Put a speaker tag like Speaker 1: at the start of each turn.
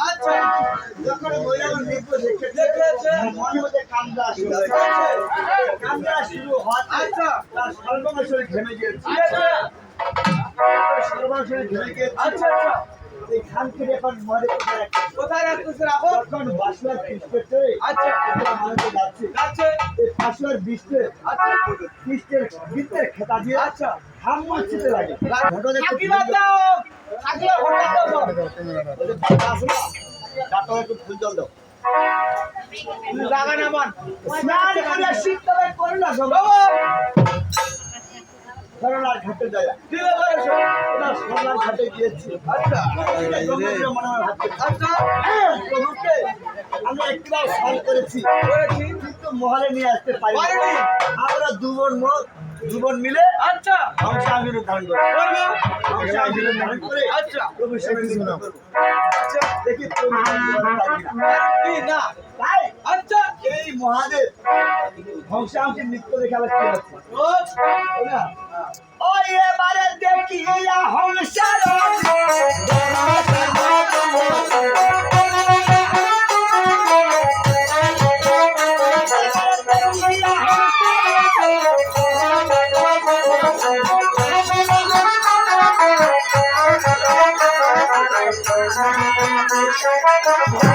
Speaker 1: আচ্ছা যখন মহিলার নৃত্য দেখেছে মনে মধ্যে কান্দা শুরু হয়। আচ্ছা তার সর্বনাশরে ঘেমে গিয়েছে। সর্বনাশরে ঘেমে গিয়েছে। আচ্ছা আচ্ছা এই খানকে এখন মরে কোথায় রাখতেছে? এখন বাসুয়ার পৃষ্ঠে। আচ্ছা মানুষে যাচ্ছে এই বাসুয়ার বৃষ্টি। আচ্ছা পৃষ্ঠের বৃত্তের খেতা দিয়ে। আচ্ছা হাম মসজিদে লাগে একটু ফুল জল দাও সরলার ঘাটে যায় সরলার ঘাটে গিয়েছি। আচ্ছা আমরা একবার সাল করেছি কিন্তু মহলে নিয়ে আসতে পারি। আমরা দুজন মিলে আচ্ছা ধারণ করে আচ্ছা দেখি না আচ্ছা এই মহাদেব ধ্বংসাংশের নৃত্য দেখে আবার কি হচ্ছে ওই এবারে দেখি হংসার
Speaker 2: Thank you.